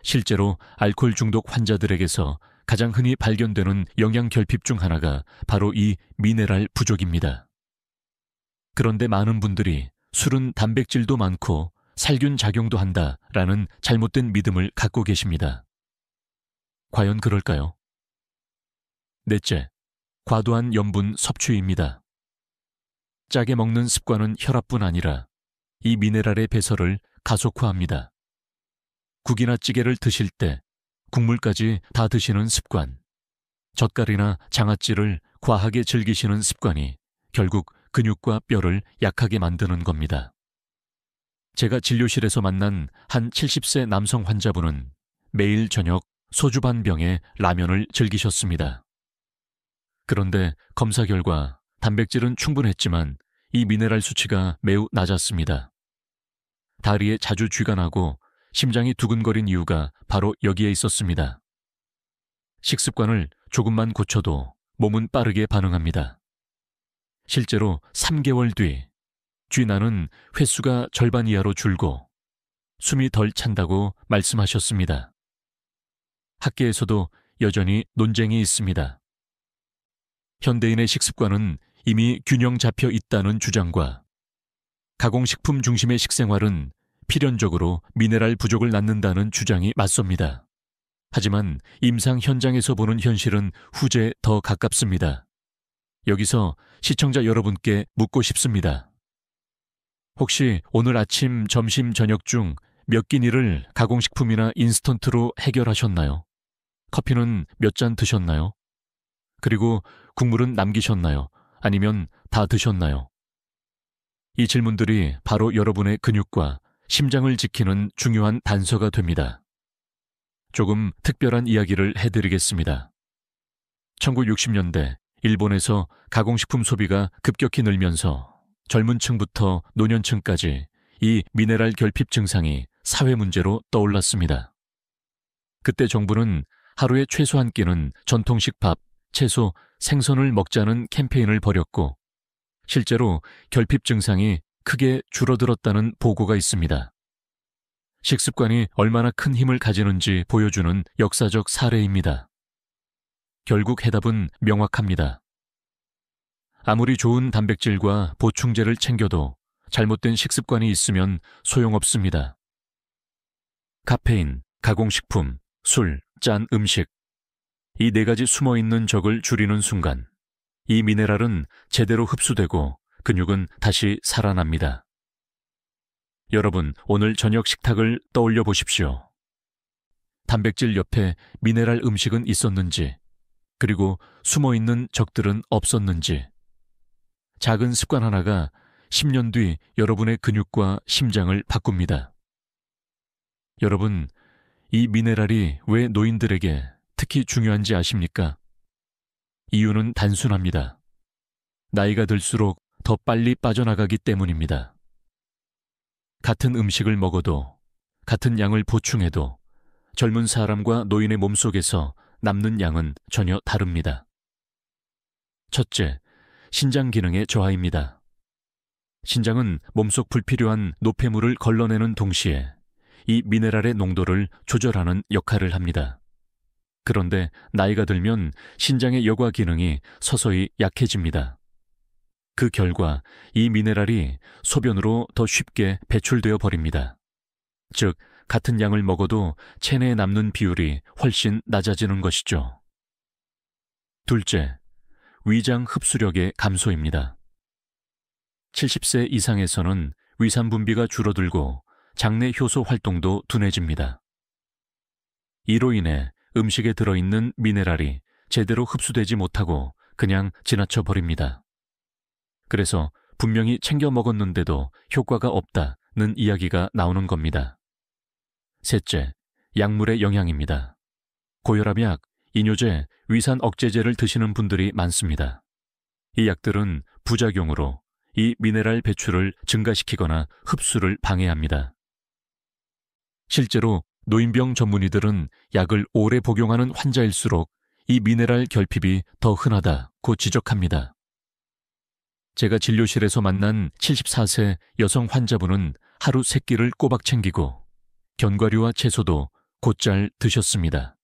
실제로 알코올 중독 환자들에게서 가장 흔히 발견되는 영양 결핍 중 하나가 바로 이 미네랄 부족입니다. 그런데 많은 분들이 술은 단백질도 많고 살균 작용도 한다라는 잘못된 믿음을 갖고 계십니다. 과연 그럴까요? 넷째, 과도한 염분 섭취입니다. 짜게 먹는 습관은 혈압뿐 아니라 이 미네랄의 배설을 가속화합니다. 국이나 찌개를 드실 때 국물까지 다 드시는 습관, 젓갈이나 장아찌를 과하게 즐기시는 습관이 결국 근육과 뼈를 약하게 만드는 겁니다. 제가 진료실에서 만난 한 70세 남성 환자분은 매일 저녁 소주 반 병에 라면을 즐기셨습니다. 그런데 검사 결과 단백질은 충분했지만 이 미네랄 수치가 매우 낮았습니다. 다리에 자주 쥐가 나고 심장이 두근거린 이유가 바로 여기에 있었습니다. 식습관을 조금만 고쳐도 몸은 빠르게 반응합니다. 실제로 3개월 뒤 쥐나는 횟수가 절반 이하로 줄고 숨이 덜 찬다고 말씀하셨습니다. 학계에서도 여전히 논쟁이 있습니다. 현대인의 식습관은 이미 균형 잡혀 있다는 주장과 가공식품 중심의 식생활은 필연적으로 미네랄 부족을 낳는다는 주장이 맞섭니다. 하지만 임상 현장에서 보는 현실은 후제에 더 가깝습니다. 여기서 시청자 여러분께 묻고 싶습니다. 혹시 오늘 아침, 점심, 저녁 중 몇 끼니를 가공식품이나 인스턴트로 해결하셨나요? 커피는 몇 잔 드셨나요? 그리고 국물은 남기셨나요? 아니면 다 드셨나요? 이 질문들이 바로 여러분의 근육과 심장을 지키는 중요한 단서가 됩니다. 조금 특별한 이야기를 해드리겠습니다. 1960년대 일본에서 가공식품 소비가 급격히 늘면서 젊은 층부터 노년층까지 이 미네랄 결핍 증상이 사회 문제로 떠올랐습니다. 그때 정부는 하루에 최소 한 끼는 전통식 밥, 채소, 생선을 먹자는 캠페인을 벌였고 실제로 결핍 증상이 크게 줄어들었다는 보고가 있습니다. 식습관이 얼마나 큰 힘을 가지는지 보여주는 역사적 사례입니다. 결국 해답은 명확합니다. 아무리 좋은 단백질과 보충제를 챙겨도 잘못된 식습관이 있으면 소용없습니다. 카페인, 가공식품, 술, 짠 음식 이 네 가지 숨어있는 적을 줄이는 순간 이 미네랄은 제대로 흡수되고 근육은 다시 살아납니다. 여러분, 오늘 저녁 식탁을 떠올려 보십시오. 단백질 옆에 미네랄 음식은 있었는지, 그리고 숨어있는 적들은 없었는지, 작은 습관 하나가 10년 뒤 여러분의 근육과 심장을 바꿉니다. 여러분, 이 미네랄이 왜 노인들에게 특히 중요한지 아십니까? 이유는 단순합니다. 나이가 들수록 더 빨리 빠져나가기 때문입니다. 같은 음식을 먹어도, 같은 양을 보충해도 젊은 사람과 노인의 몸속에서 남는 양은 전혀 다릅니다. 첫째, 신장 기능의 저하입니다. 신장은 몸속 불필요한 노폐물을 걸러내는 동시에 이 미네랄의 농도를 조절하는 역할을 합니다. 그런데 나이가 들면 신장의 여과 기능이 서서히 약해집니다. 그 결과 이 미네랄이 소변으로 더 쉽게 배출되어 버립니다. 즉, 같은 양을 먹어도 체내에 남는 비율이 훨씬 낮아지는 것이죠. 둘째, 위장 흡수력의 감소입니다. 70세 이상에서는 위산 분비가 줄어들고 장내 효소 활동도 둔해집니다. 이로 인해 음식에 들어있는 미네랄이 제대로 흡수되지 못하고 그냥 지나쳐 버립니다. 그래서 분명히 챙겨 먹었는데도 효과가 없다는 이야기가 나오는 겁니다. 셋째, 약물의 영향입니다. 고혈압약, 이뇨제, 위산 억제제를 드시는 분들이 많습니다. 이 약들은 부작용으로 이 미네랄 배출을 증가시키거나 흡수를 방해합니다. 실제로 노인병 전문의들은 약을 오래 복용하는 환자일수록 이 미네랄 결핍이 더 흔하다고 지적합니다. 제가 진료실에서 만난 74세 여성 환자분은 하루 3끼를 꼬박 챙기고 견과류와 채소도 곧잘 드셨습니다.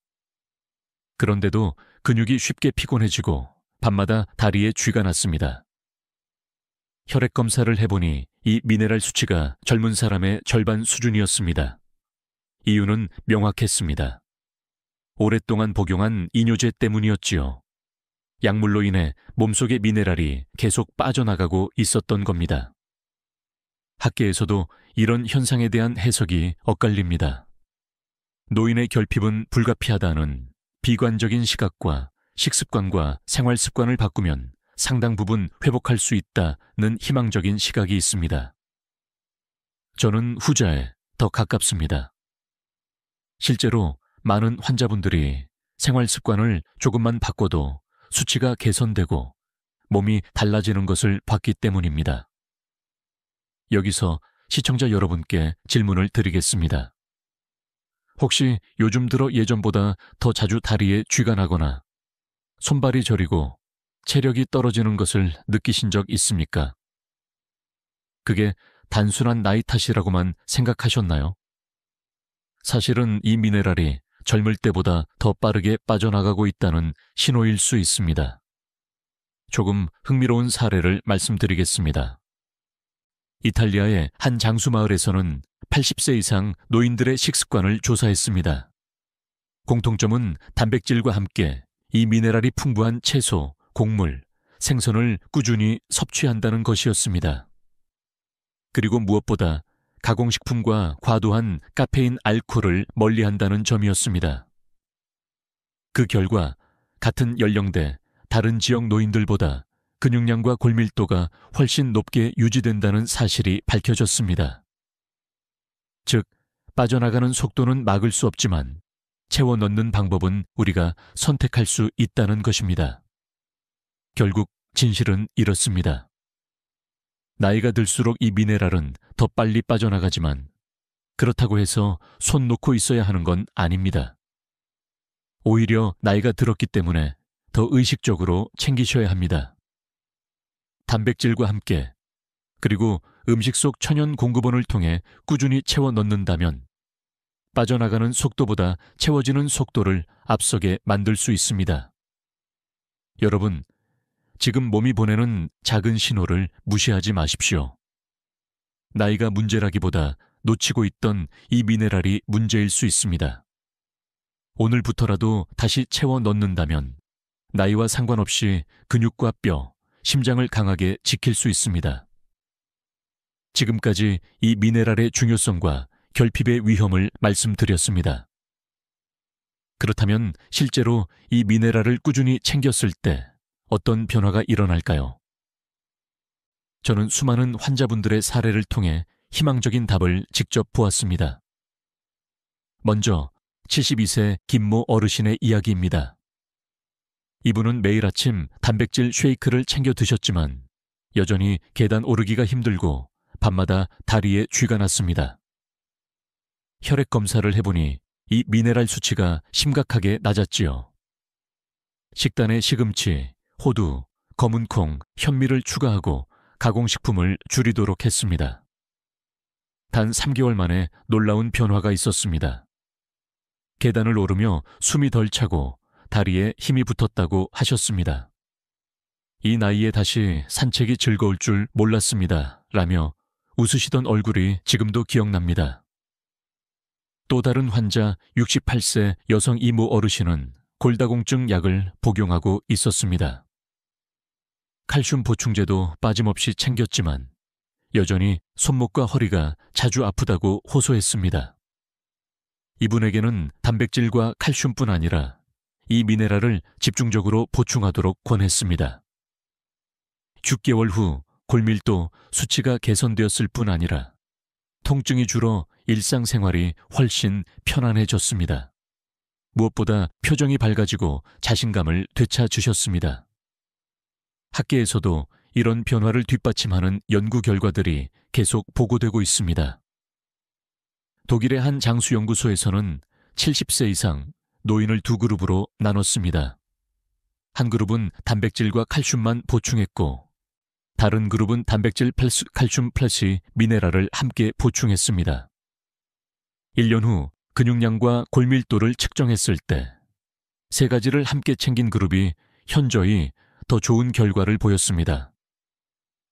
그런데도 근육이 쉽게 피곤해지고 밤마다 다리에 쥐가 났습니다. 혈액 검사를 해보니 이 미네랄 수치가 젊은 사람의 절반 수준이었습니다. 이유는 명확했습니다. 오랫동안 복용한 이뇨제 때문이었지요. 약물로 인해 몸속의 미네랄이 계속 빠져나가고 있었던 겁니다. 학계에서도 이런 현상에 대한 해석이 엇갈립니다. 노인의 결핍은 불가피하다는 비관적인 시각과 식습관과 생활 습관을 바꾸면 상당 부분 회복할 수 있다는 희망적인 시각이 있습니다. 저는 후자에 더 가깝습니다. 실제로 많은 환자분들이 생활 습관을 조금만 바꿔도 수치가 개선되고 몸이 달라지는 것을 봤기 때문입니다. 여기서 시청자 여러분께 질문을 드리겠습니다. 혹시 요즘 들어 예전보다 더 자주 다리에 쥐가 나거나 손발이 저리고 체력이 떨어지는 것을 느끼신 적 있습니까? 그게 단순한 나이 탓이라고만 생각하셨나요? 사실은 이 미네랄이 젊을 때보다 더 빠르게 빠져나가고 있다는 신호일 수 있습니다. 조금 흥미로운 사례를 말씀드리겠습니다. 이탈리아의 한 장수마을에서는 80세 이상 노인들의 식습관을 조사했습니다. 공통점은 단백질과 함께 이 미네랄이 풍부한 채소, 곡물, 생선을 꾸준히 섭취한다는 것이었습니다. 그리고 무엇보다 가공식품과 과도한 카페인 알코올을 멀리한다는 점이었습니다. 그 결과 같은 연령대 다른 지역 노인들보다 근육량과 골밀도가 훨씬 높게 유지된다는 사실이 밝혀졌습니다. 즉, 빠져나가는 속도는 막을 수 없지만 채워 넣는 방법은 우리가 선택할 수 있다는 것입니다. 결국 진실은 이렇습니다. 나이가 들수록 이 미네랄은 더 빨리 빠져나가지만 그렇다고 해서 손 놓고 있어야 하는 건 아닙니다. 오히려 나이가 들었기 때문에 더 의식적으로 챙기셔야 합니다. 단백질과 함께 그리고 음식 속 천연 공급원을 통해 꾸준히 채워 넣는다면 빠져나가는 속도보다 채워지는 속도를 앞서게 만들 수 있습니다. 여러분, 지금 몸이 보내는 작은 신호를 무시하지 마십시오. 나이가 문제라기보다 놓치고 있던 이 미네랄이 문제일 수 있습니다. 오늘부터라도 다시 채워 넣는다면 나이와 상관없이 근육과 뼈, 심장을 강하게 지킬 수 있습니다. 지금까지 이 미네랄의 중요성과 결핍의 위험을 말씀드렸습니다. 그렇다면 실제로 이 미네랄을 꾸준히 챙겼을 때 어떤 변화가 일어날까요? 저는 수많은 환자분들의 사례를 통해 희망적인 답을 직접 보았습니다. 먼저 72세 김모 어르신의 이야기입니다. 이분은 매일 아침 단백질 쉐이크를 챙겨 드셨지만 여전히 계단 오르기가 힘들고 밤마다 다리에 쥐가 났습니다. 혈액 검사를 해보니 이 미네랄 수치가 심각하게 낮았지요. 식단에 시금치, 호두, 검은콩, 현미를 추가하고 가공식품을 줄이도록 했습니다. 단 3개월 만에 놀라운 변화가 있었습니다. 계단을 오르며 숨이 덜 차고 다리에 힘이 붙었다고 하셨습니다. 이 나이에 다시 산책이 즐거울 줄 몰랐습니다. 라며 웃으시던 얼굴이 지금도 기억납니다. 또 다른 환자 68세 여성 이모 어르신은 골다공증 약을 복용하고 있었습니다. 칼슘 보충제도 빠짐없이 챙겼지만 여전히 손목과 허리가 자주 아프다고 호소했습니다. 이분에게는 단백질과 칼슘뿐 아니라 이 미네랄을 집중적으로 보충하도록 권했습니다. 6개월 후 골밀도 수치가 개선되었을 뿐 아니라 통증이 줄어 일상생활이 훨씬 편안해졌습니다. 무엇보다 표정이 밝아지고 자신감을 되찾으셨습니다. 학계에서도 이런 변화를 뒷받침하는 연구 결과들이 계속 보고되고 있습니다. 독일의 한 장수연구소에서는 70세 이상 노인을 두 그룹으로 나눴습니다. 한 그룹은 단백질과 칼슘만 보충했고 다른 그룹은 단백질 플러스 칼슘 플러스 미네랄을 함께 보충했습니다. 1년 후 근육량과 골밀도를 측정했을 때 세 가지를 함께 챙긴 그룹이 현저히 더 좋은 결과를 보였습니다.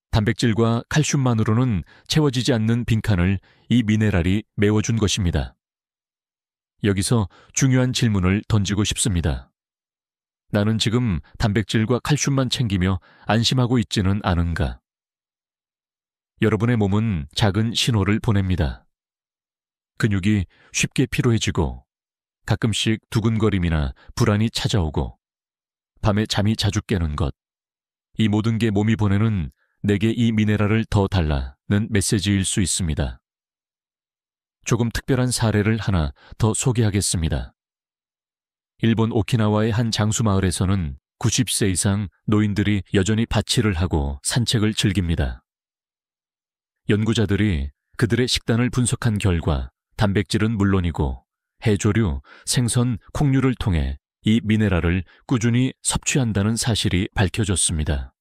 단백질과 칼슘만으로는 채워지지 않는 빈칸을 이 미네랄이 메워준 것입니다. 여기서 중요한 질문을 던지고 싶습니다. 나는 지금 단백질과 칼슘만 챙기며 안심하고 있지는 않은가? 여러분의 몸은 작은 신호를 보냅니다. 근육이 쉽게 피로해지고 가끔씩 두근거림이나 불안이 찾아오고 밤에 잠이 자주 깨는 것. 이 모든 게 몸이 보내는 내게 이 미네랄을 더 달라는 메시지일 수 있습니다. 조금 특별한 사례를 하나 더 소개하겠습니다. 일본 오키나와의 한 장수마을에서는 90세 이상 노인들이 여전히 밭일을 하고 산책을 즐깁니다. 연구자들이 그들의 식단을 분석한 결과 단백질은 물론이고 해조류, 생선, 콩류를 통해 이 미네랄을 꾸준히 섭취한다는 사실이 밝혀졌습니다.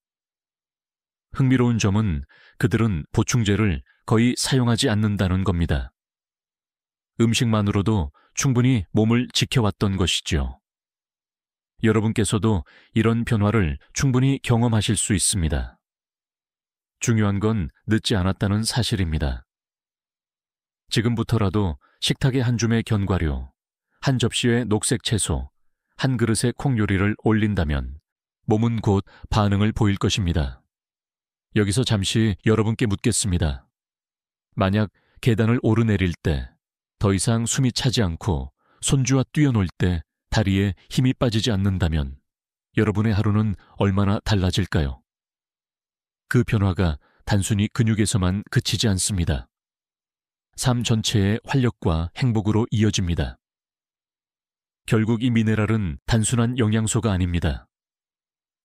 흥미로운 점은 그들은 보충제를 거의 사용하지 않는다는 겁니다. 음식만으로도 충분히 몸을 지켜왔던 것이죠. 여러분께서도 이런 변화를 충분히 경험하실 수 있습니다. 중요한 건 늦지 않았다는 사실입니다. 지금부터라도 식탁에 한 줌의 견과류, 한 접시의 녹색 채소, 한 그릇의 콩요리를 올린다면 몸은 곧 반응을 보일 것입니다. 여기서 잠시 여러분께 묻겠습니다. 만약 계단을 오르내릴 때 더 이상 숨이 차지 않고 손주와 뛰어놀 때 다리에 힘이 빠지지 않는다면 여러분의 하루는 얼마나 달라질까요? 그 변화가 단순히 근육에서만 그치지 않습니다. 삶 전체의 활력과 행복으로 이어집니다. 결국 이 미네랄은 단순한 영양소가 아닙니다.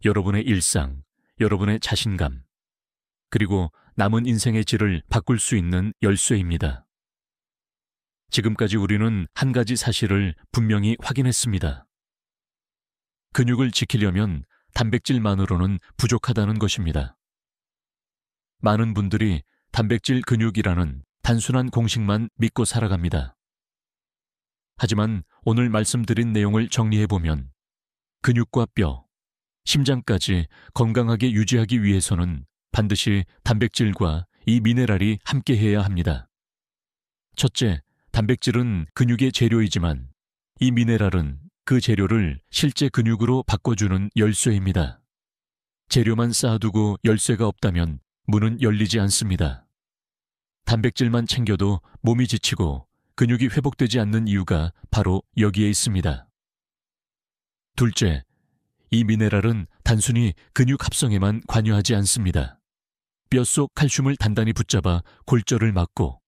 여러분의 일상, 여러분의 자신감, 그리고 남은 인생의 질을 바꿀 수 있는 열쇠입니다. 지금까지 우리는 한 가지 사실을 분명히 확인했습니다. 근육을 지키려면 단백질만으로는 부족하다는 것입니다. 많은 분들이 단백질 근육이라는 단순한 공식만 믿고 살아갑니다. 하지만 오늘 말씀드린 내용을 정리해보면 근육과 뼈, 심장까지 건강하게 유지하기 위해서는 반드시 단백질과 이 미네랄이 함께해야 합니다. 첫째, 단백질은 근육의 재료이지만 이 미네랄은 그 재료를 실제 근육으로 바꿔주는 열쇠입니다. 재료만 쌓아두고 열쇠가 없다면 문은 열리지 않습니다. 단백질만 챙겨도 몸이 지치고 근육이 회복되지 않는 이유가 바로 여기에 있습니다. 둘째, 이 미네랄은 단순히 근육 합성에만 관여하지 않습니다. 뼛속 칼슘을 단단히 붙잡아 골절을 막고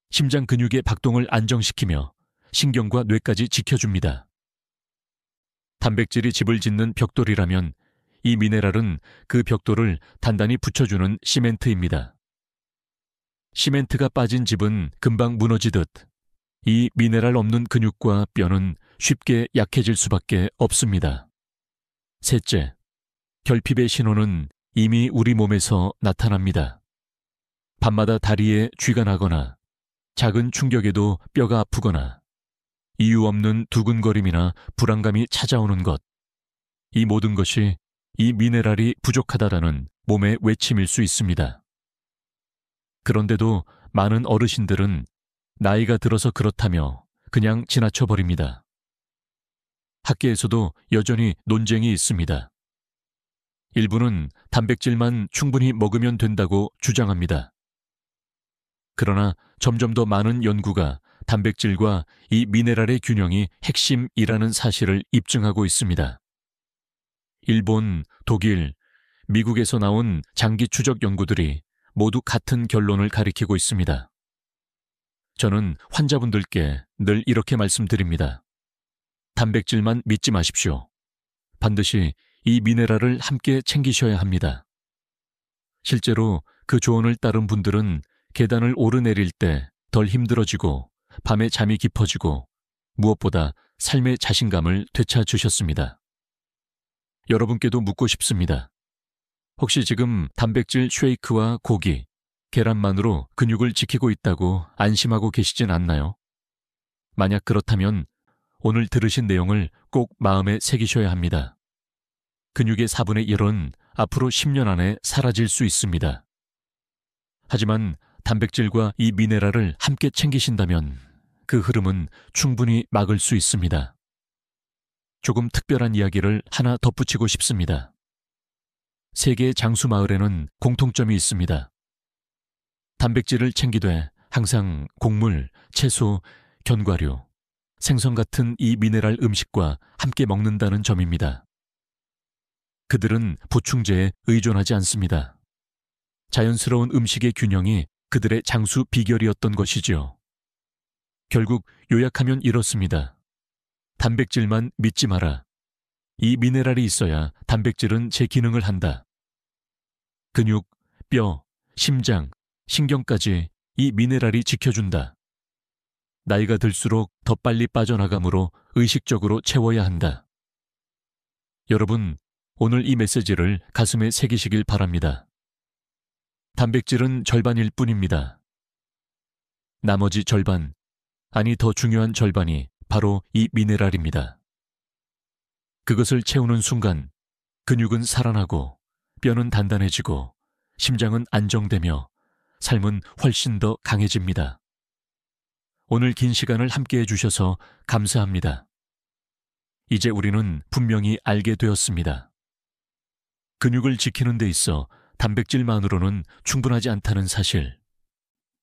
심장 근육의 박동을 안정시키며 신경과 뇌까지 지켜줍니다. 단백질이 집을 짓는 벽돌이라면 이 미네랄은 그 벽돌을 단단히 붙여주는 시멘트입니다. 시멘트가 빠진 집은 금방 무너지듯 이 미네랄 없는 근육과 뼈는 쉽게 약해질 수밖에 없습니다. 셋째, 결핍의 신호는 이미 우리 몸에서 나타납니다. 밤마다 다리에 쥐가 나거나 작은 충격에도 뼈가 아프거나 이유 없는 두근거림이나 불안감이 찾아오는 것, 이 모든 것이 이 미네랄이 부족하다라는 몸의 외침일 수 있습니다. 그런데도 많은 어르신들은 나이가 들어서 그렇다며 그냥 지나쳐 버립니다. 학계에서도 여전히 논쟁이 있습니다. 일부는 단백질만 충분히 먹으면 된다고 주장합니다. 그러나 점점 더 많은 연구가 단백질과 이 미네랄의 균형이 핵심이라는 사실을 입증하고 있습니다. 일본, 독일, 미국에서 나온 장기 추적 연구들이 모두 같은 결론을 가리키고 있습니다. 저는 환자분들께 늘 이렇게 말씀드립니다. 단백질만 믿지 마십시오. 반드시 이 미네랄을 함께 챙기셔야 합니다. 실제로 그 조언을 따른 분들은 계단을 오르내릴 때 덜 힘들어지고 밤에 잠이 깊어지고 무엇보다 삶의 자신감을 되찾으셨습니다. 여러분께도 묻고 싶습니다. 혹시 지금 단백질 쉐이크와 고기, 계란만으로 근육을 지키고 있다고 안심하고 계시진 않나요? 만약 그렇다면 오늘 들으신 내용을 꼭 마음에 새기셔야 합니다. 근육의 4분의 1은 앞으로 10년 안에 사라질 수 있습니다. 하지만 단백질과 이 미네랄을 함께 챙기신다면 그 흐름은 충분히 막을 수 있습니다. 조금 특별한 이야기를 하나 덧붙이고 싶습니다. 세계의 장수 마을에는 공통점이 있습니다. 단백질을 챙기되 항상 곡물, 채소, 견과류, 생선 같은 이 미네랄 음식과 함께 먹는다는 점입니다. 그들은 보충제에 의존하지 않습니다. 자연스러운 음식의 균형이 그들의 장수 비결이었던 것이지요. 결국 요약하면 이렇습니다. 단백질만 믿지 마라. 이 미네랄이 있어야 단백질은 제 기능을 한다. 근육, 뼈, 심장, 신경까지 이 미네랄이 지켜준다. 나이가 들수록 더 빨리 빠져나가므로 의식적으로 채워야 한다. 여러분, 오늘 이 메시지를 가슴에 새기시길 바랍니다. 단백질은 절반일 뿐입니다. 나머지 절반, 아니 더 중요한 절반이 바로 이 미네랄입니다. 그것을 채우는 순간 근육은 살아나고 뼈는 단단해지고 심장은 안정되며 삶은 훨씬 더 강해집니다. 오늘 긴 시간을 함께 해주셔서 감사합니다. 이제 우리는 분명히 알게 되었습니다. 근육을 지키는 데 있어 단백질만으로는 충분하지 않다는 사실.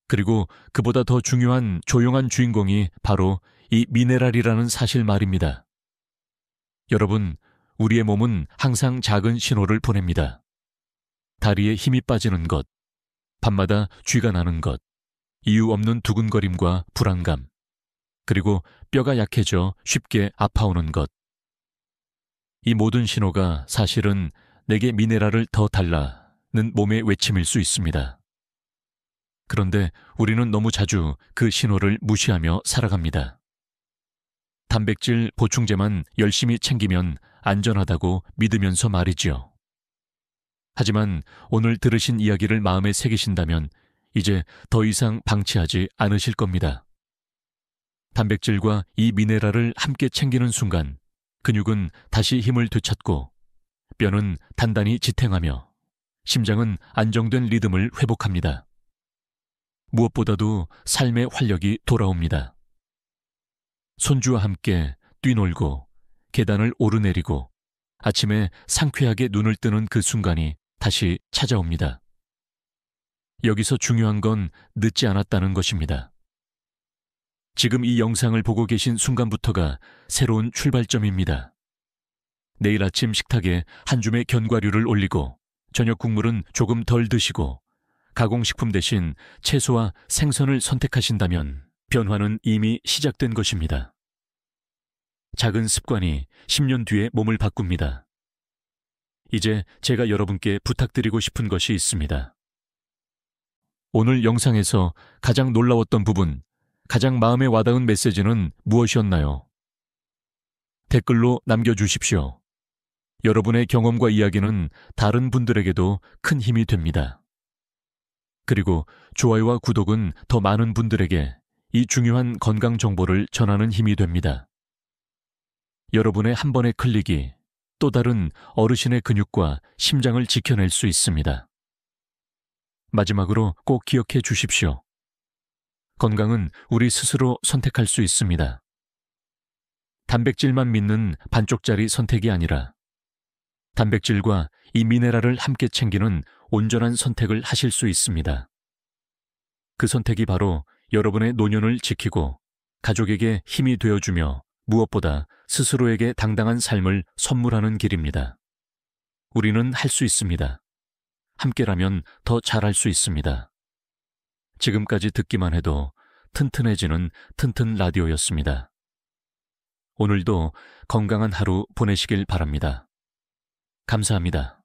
그리고 그보다 더 중요한 조용한 주인공이 바로 이 미네랄이라는 사실 말입니다. 여러분, 우리의 몸은 항상 작은 신호를 보냅니다. 다리에 힘이 빠지는 것, 밤마다 쥐가 나는 것, 이유 없는 두근거림과 불안감, 그리고 뼈가 약해져 쉽게 아파오는 것. 이 모든 신호가 사실은 내게 미네랄을 더 달라는 몸의 외침일 수 있습니다. 그런데 우리는 너무 자주 그 신호를 무시하며 살아갑니다. 단백질 보충제만 열심히 챙기면 안전하다고 믿으면서 말이지요. 하지만 오늘 들으신 이야기를 마음에 새기신다면 이제 더 이상 방치하지 않으실 겁니다. 단백질과 이 미네랄을 함께 챙기는 순간 근육은 다시 힘을 되찾고 뼈는 단단히 지탱하며 심장은 안정된 리듬을 회복합니다. 무엇보다도 삶의 활력이 돌아옵니다. 손주와 함께 뛰놀고 계단을 오르내리고 아침에 상쾌하게 눈을 뜨는 그 순간이 다시 찾아옵니다. 여기서 중요한 건 늦지 않았다는 것입니다. 지금 이 영상을 보고 계신 순간부터가 새로운 출발점입니다. 내일 아침 식탁에 한 줌의 견과류를 올리고 저녁 국물은 조금 덜 드시고 가공식품 대신 채소와 생선을 선택하신다면 변화는 이미 시작된 것입니다. 작은 습관이 10년 뒤에 몸을 바꿉니다. 이제 제가 여러분께 부탁드리고 싶은 것이 있습니다. 오늘 영상에서 가장 놀라웠던 부분, 가장 마음에 와닿은 메시지는 무엇이었나요? 댓글로 남겨주십시오. 여러분의 경험과 이야기는 다른 분들에게도 큰 힘이 됩니다. 그리고 좋아요와 구독은 더 많은 분들에게 이 중요한 건강 정보를 전하는 힘이 됩니다. 여러분의 한 번의 클릭이 또 다른 어르신의 근육과 심장을 지켜낼 수 있습니다. 마지막으로 꼭 기억해 주십시오. 건강은 우리 스스로 선택할 수 있습니다. 단백질만 믿는 반쪽짜리 선택이 아니라 단백질과 이 미네랄을 함께 챙기는 온전한 선택을 하실 수 있습니다. 그 선택이 바로 여러분의 노년을 지키고 가족에게 힘이 되어주며 무엇보다 스스로에게 당당한 삶을 선물하는 길입니다. 우리는 할 수 있습니다. 함께라면 더 잘할 수 있습니다. 지금까지 듣기만 해도 튼튼해지는 튼튼 라디오였습니다. 오늘도 건강한 하루 보내시길 바랍니다. 감사합니다.